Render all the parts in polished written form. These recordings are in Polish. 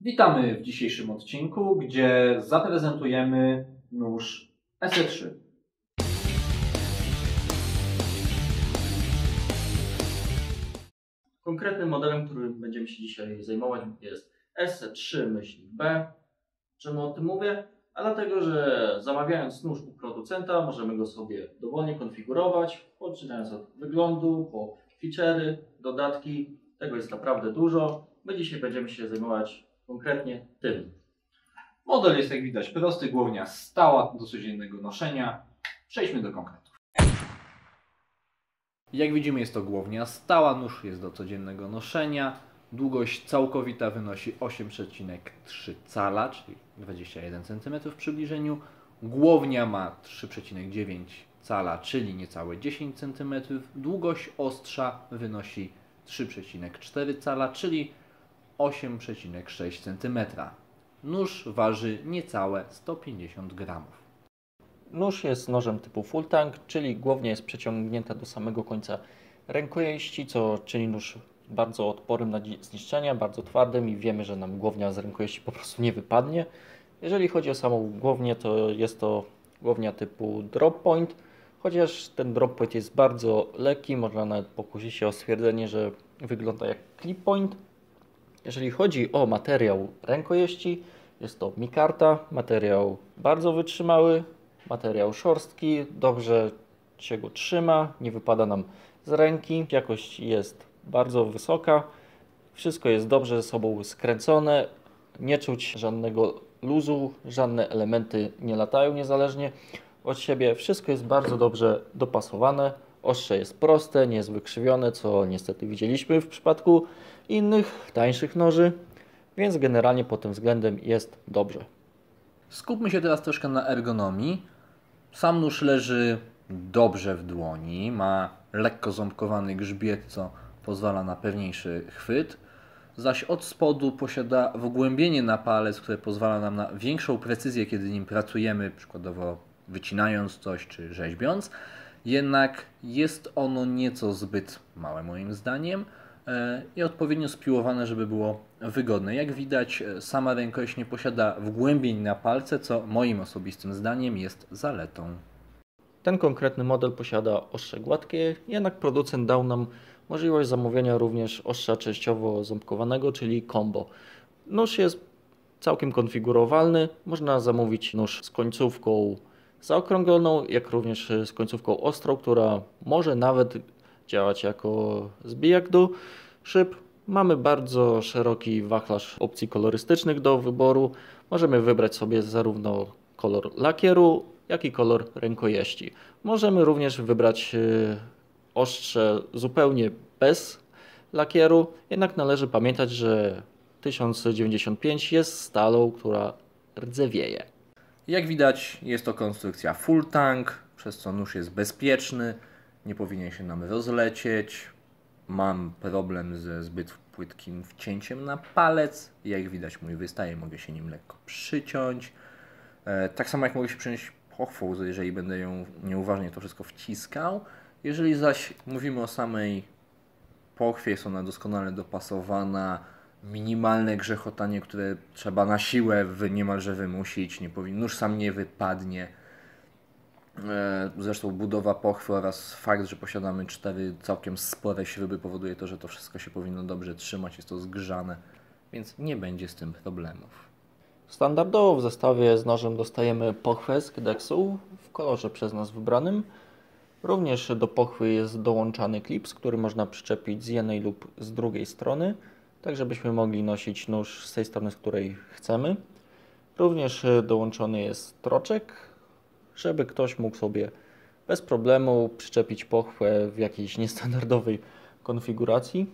Witamy w dzisiejszym odcinku, gdzie zaprezentujemy nóż SE3. Konkretnym modelem, którym będziemy się dzisiaj zajmować, jest SE3-B. Czemu o tym mówię? A dlatego, że zamawiając nóż u producenta możemy go sobie dowolnie konfigurować, poczynając od wyglądu, po feature'y, dodatki. Tego jest naprawdę dużo. My dzisiaj będziemy się zajmować konkretnie tym. Model jest, jak widać, prosty, głownia stała do codziennego noszenia. Przejdźmy do konkretów. Jak widzimy, jest to głownia stała, nóż jest do codziennego noszenia. Długość całkowita wynosi 8,3 cala, czyli 21 cm w przybliżeniu. Głownia ma 3,9 cala, czyli niecałe 10 cm. Długość ostrza wynosi 3,4 cala, czyli 8,6 cm. Nóż waży niecałe 150 gramów. Nóż jest nożem typu full tank, czyli głownia jest przeciągnięta do samego końca rękojeści, co czyni nóż bardzo odpornym na zniszczenia, bardzo twardym i wiemy, że nam głownia z rękojeści po prostu nie wypadnie. Jeżeli chodzi o samą głownię, to jest to głownia typu drop point, chociaż ten drop point jest bardzo lekki, można nawet pokusić się o stwierdzenie, że wygląda jak clip point. Jeżeli chodzi o materiał rękojeści, jest to mikarta, materiał bardzo wytrzymały, materiał szorstki, dobrze się go trzyma, nie wypada nam z ręki, jakość jest bardzo wysoka, wszystko jest dobrze ze sobą skręcone, nie czuć żadnego luzu, żadne elementy nie latają niezależnie od siebie, wszystko jest bardzo dobrze dopasowane, ostrze jest proste, nie jest wykrzywione, co niestety widzieliśmy w przypadku innych, tańszych noży, więc generalnie pod tym względem jest dobrze. Skupmy się teraz troszkę na ergonomii. Sam nóż leży dobrze w dłoni, ma lekko ząbkowany grzbiet, co pozwala na pewniejszy chwyt, zaś od spodu posiada wgłębienie na palec, które pozwala nam na większą precyzję, kiedy nim pracujemy, przykładowo wycinając coś czy rzeźbiąc. Jednak jest ono nieco zbyt małe moim zdaniem i odpowiednio spiłowane, żeby było wygodne. Jak widać, sama rękojeść nie posiada wgłębień na palce, co moim osobistym zdaniem jest zaletą. Ten konkretny model posiada ostrze gładkie, jednak producent dał nam możliwość zamówienia również ostrza częściowo ząbkowanego, czyli combo. Nóż jest całkiem konfigurowalny, można zamówić nóż z końcówką zaokrągloną, jak również z końcówką ostrą, która może nawet działać jako zbijak do szyb. Mamy bardzo szeroki wachlarz opcji kolorystycznych do wyboru. Możemy wybrać sobie zarówno kolor lakieru, jak i kolor rękojeści. Możemy również wybrać ostrze zupełnie bez lakieru, jednak należy pamiętać, że 1095 jest stalą, która rdzewieje. Jak widać, jest to konstrukcja full tank, przez co nóż jest bezpieczny, nie powinien się nam rozlecieć. Mam problem ze zbyt płytkim wcięciem na palec. Jak widać, mój wystaje, mogę się nim lekko przyciąć. Tak samo jak mogę się przyjąć pochwą, jeżeli będę ją nieuważnie to wszystko wciskał. Jeżeli zaś mówimy o samej pochwie, jest ona doskonale dopasowana, minimalne grzechotanie, które trzeba na siłę niemalże wymusić, nóż sam nie wypadnie. Zresztą budowa pochwy oraz fakt, że posiadamy 4 całkiem spore śruby powoduje to, że to wszystko się powinno dobrze trzymać, jest to zgrzane, więc nie będzie z tym problemów. Standardowo w zestawie z nożem dostajemy pochwę z Kydexu w kolorze przez nas wybranym. Również do pochwy jest dołączany klips, który można przyczepić z jednej lub z drugiej strony, tak żebyśmy mogli nosić nóż z tej strony, z której chcemy. Również dołączony jest troczek, żeby ktoś mógł sobie bez problemu przyczepić pochwę w jakiejś niestandardowej konfiguracji.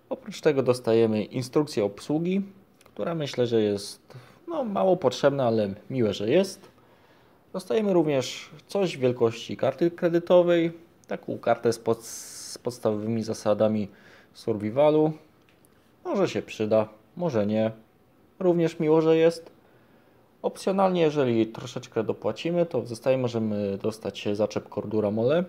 Oprócz tego dostajemy instrukcję obsługi, która myślę, że jest mało potrzebna, ale miłe, że jest. Dostajemy również coś wielkości karty kredytowej, taką kartę z podstawowymi zasadami survivalu. Może się przyda, może nie. Również miło, że jest. Opcjonalnie, jeżeli troszeczkę dopłacimy, to w zestawie możemy dostać zaczep Cordura Mole.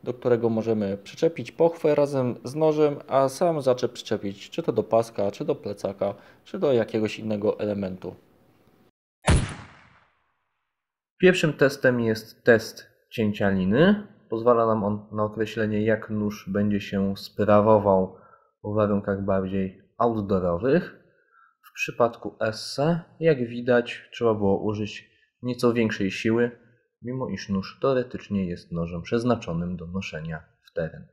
do którego możemy przyczepić pochwę razem z nożem, a sam zaczep przyczepić czy to do paska, czy do plecaka, czy do jakiegoś innego elementu. Pierwszym testem jest test cięcia liny. Pozwala nam on na określenie, jak nóż będzie się sprawował w warunkach bardziej outdoorowych. W przypadku Esse, jak widać, trzeba było użyć nieco większej siły, mimo iż nóż teoretycznie jest nożem przeznaczonym do noszenia w teren.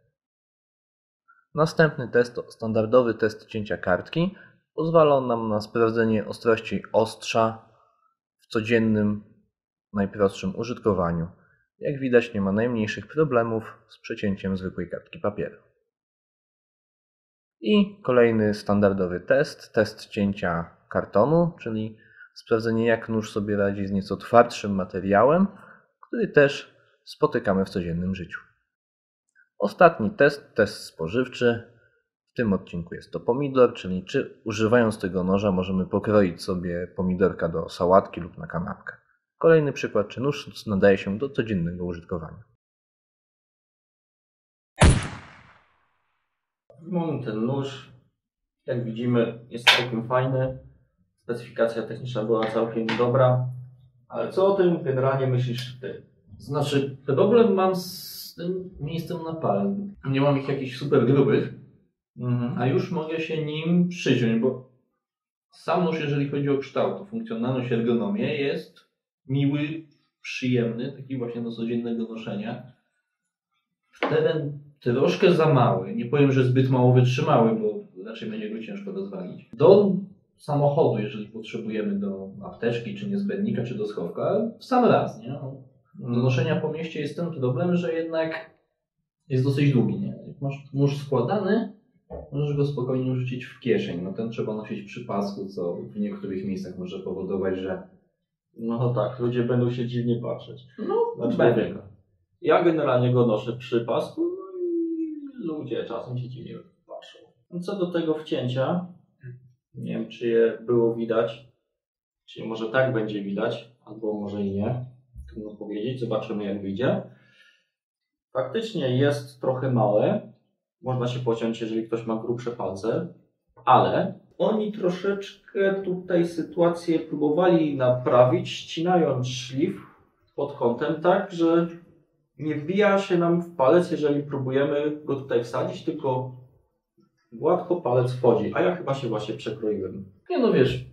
Następny test to standardowy test cięcia kartki. Pozwala on nam na sprawdzenie ostrości ostrza w codziennym, najprostszym użytkowaniu. Jak widać, nie ma najmniejszych problemów z przecięciem zwykłej kartki papieru. I kolejny standardowy test cięcia kartonu, czyli sprawdzenie, jak nóż sobie radzi z nieco twardszym materiałem, który też spotykamy w codziennym życiu. Ostatni test spożywczy. W tym odcinku jest to pomidor, czyli czy używając tego noża możemy pokroić sobie pomidorka do sałatki lub na kanapkę. Kolejny przykład, czy nóż nadaje się do codziennego użytkowania. Mam ten nóż, jak widzimy, jest całkiem fajny. Specyfikacja techniczna była całkiem dobra. Ale co o tym generalnie myślisz ty? Znaczy, problem mam z tym miejscem na palec. Nie mam ich jakichś super grubych, a już mogę się nim przyciąć, bo sam nóż, jeżeli chodzi o kształt, o funkcjonalność, ergonomię, jest miły, przyjemny, taki właśnie do codziennego noszenia. Teren troszkę za mały, nie powiem, że zbyt mało wytrzymały, bo raczej będzie go ciężko rozwalić. Do samochodu, jeżeli potrzebujemy do apteczki, czy niezbędnika, czy do schowka, w sam raz, nie? Do noszenia po mieście jest ten problem, że jednak jest dosyć długi, nie? Jak masz nóż składany, możesz go spokojnie rzucić w kieszeń. No ten trzeba nosić przy pasku, co w niektórych miejscach może powodować, że No tak, ludzie będą się dziwnie patrzeć. no, człowieka. Ja generalnie go noszę przy pasku, no i ludzie czasem się dziwnie patrzą. Co do tego wcięcia, nie wiem, czy je było widać, czy może tak będzie widać, albo może i nie. Trudno powiedzieć, zobaczymy jak wyjdzie. Faktycznie jest trochę małe, można się pociąć, jeżeli ktoś ma grubsze palce, ale oni troszeczkę tutaj sytuację próbowali naprawić, ścinając szlif pod kątem tak, że nie wbija się nam w palec, jeżeli próbujemy go tutaj wsadzić, tylko gładko palec wchodzi. A ja chyba się właśnie przekroiłem. Nie no wiesz,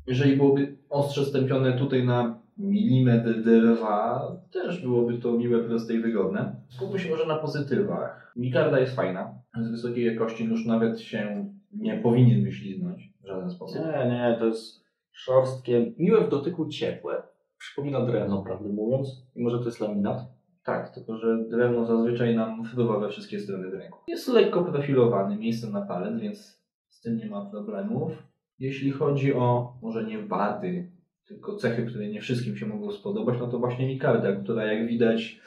jeżeli byłoby ostrze stępione tutaj na milimetr drwa, też byłoby to miłe, proste i wygodne. Skupmy się może na pozytywach. Mikarda jest fajna, z wysokiej jakości nóż nawet się nie powinien wyśliznąć w żaden sposób. Nie, to jest szorstkie, miłe w dotyku, ciepłe. Przypomina drewno, prawdę mówiąc. I może to jest laminat. Tak, tylko że drewno zazwyczaj nam fruwa we wszystkie strony w ręku. Jest lekko profilowany miejscem na palec, więc z tym nie ma problemów. Jeśli chodzi o może nie wady, tylko cechy, które nie wszystkim się mogą spodobać, no to właśnie mikarda, która jak widać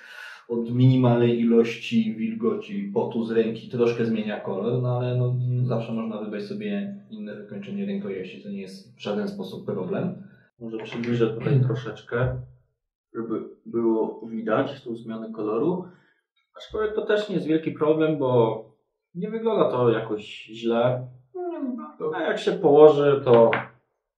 od minimalnej ilości wilgoci, potu z ręki troszkę zmienia kolor, no ale no, zawsze można wybrać sobie inne wykończenie rękojeści, to nie jest w żaden sposób problem. Może przybliżę tutaj troszeczkę, żeby było widać tą zmianę koloru. Aczkolwiek to też nie jest wielki problem, bo nie wygląda to jakoś źle. A jak się położy, to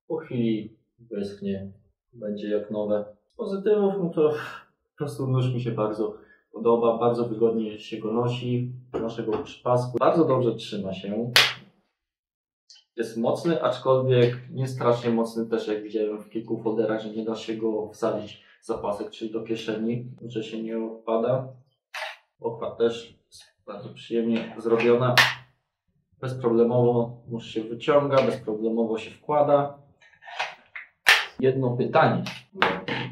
po chwili wyschnie, będzie jak nowe. Z pozytywów, no to po prostu nóż mi się bardzo podoba, bardzo wygodnie się go nosi, noszę go przy pasku. Bardzo dobrze trzyma się. Jest mocny, aczkolwiek nie strasznie mocny też, jak widziałem w kilku folderach, że nie da się go wsadzić za pasek, czyli do kieszeni, że się nie odpada. Pochwa też jest bardzo przyjemnie zrobiona. Bezproblemowo nóż się wyciąga, bezproblemowo się wkłada. Jedno pytanie, bo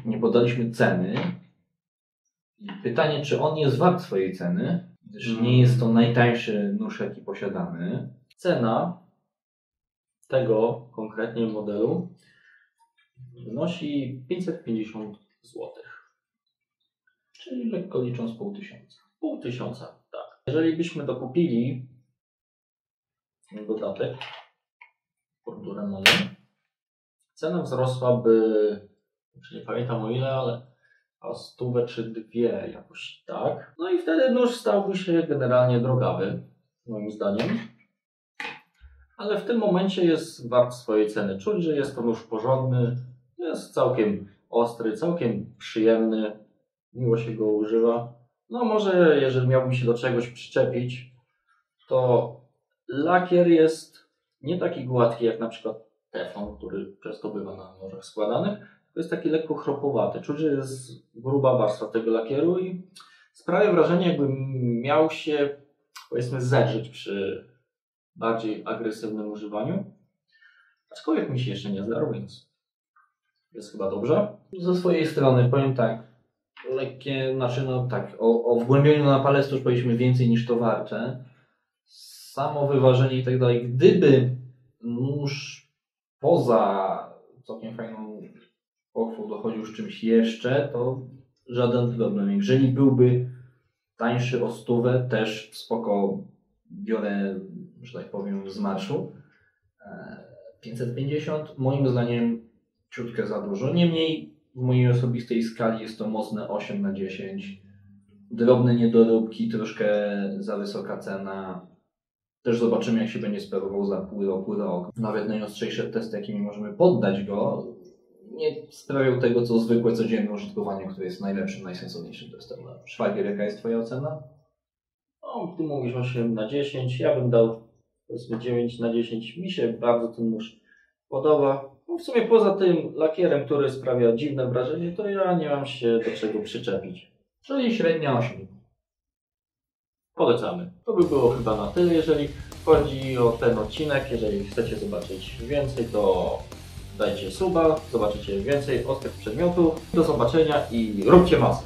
nie podaliśmy ceny. Pytanie, czy on jest wart swojej ceny, gdyż nie jest to najtańszy nóż, jaki posiadamy. Cena tego konkretnie modelu wynosi 550 zł. Czyli lekko licząc 500. 500, tak. Jeżeli byśmy dokupili dodatek, bordurę może, cena wzrosłaby, nie pamiętam o ile, ale a 100 czy 2 jakoś tak. No i wtedy nóż stałby się generalnie drogawy, moim zdaniem. Ale w tym momencie jest wart swojej ceny. Czuć, że jest to nóż porządny, jest całkiem ostry, całkiem przyjemny, miło się go używa. No może jeżeli miałbym się do czegoś przyczepić, to lakier jest nie taki gładki jak na przykład teflon, który często bywa na nożach składanych, to jest taki lekko chropowaty. Czuć, że jest gruba warstwa tego lakieru i sprawia wrażenie, jakbym miał się, powiedzmy, zedrzeć przy bardziej agresywnym używaniu. Aczkolwiek mi się jeszcze nie zdarł, więc jest chyba dobrze. Ze swojej strony powiem tak, lekkie, znaczy no tak, o wgłębieniu na palec to już powiedzieliśmy więcej niż to warte. Samo wyważenie i tak dalej. Gdyby nóż poza całkiem fajną pochwą dochodził z czymś jeszcze, to żaden problem. Jeżeli byłby tańszy o 100, też spoko biorę, że tak powiem, z marszu. 550 moim zdaniem ciutkę za dużo. Niemniej w mojej osobistej skali jest to mocne 8/10. Drobne niedoróbki, troszkę za wysoka cena. Też zobaczymy, jak się będzie sprawował za pół roku, rok. Nawet najostrzejsze testy, jakimi możemy poddać go, nie sprawią tego, co zwykłe, codzienne użytkowanie, które jest najlepszym, najsensowniejszym testem. Szwagier, jaka jest Twoja ocena? No, ty mówisz 8/10, ja bym dał powiedzmy 9/10. Mi się bardzo ten nóż podoba. No, w sumie poza tym lakierem, który sprawia dziwne wrażenie, to ja nie mam się do czego przyczepić. Czyli średnia 8. Polecamy. To by było chyba na tyle, jeżeli chodzi o ten odcinek. Jeżeli chcecie zobaczyć więcej, to dajcie suba, zobaczycie więcej ostrych przedmiotów. Do zobaczenia i róbcie masę.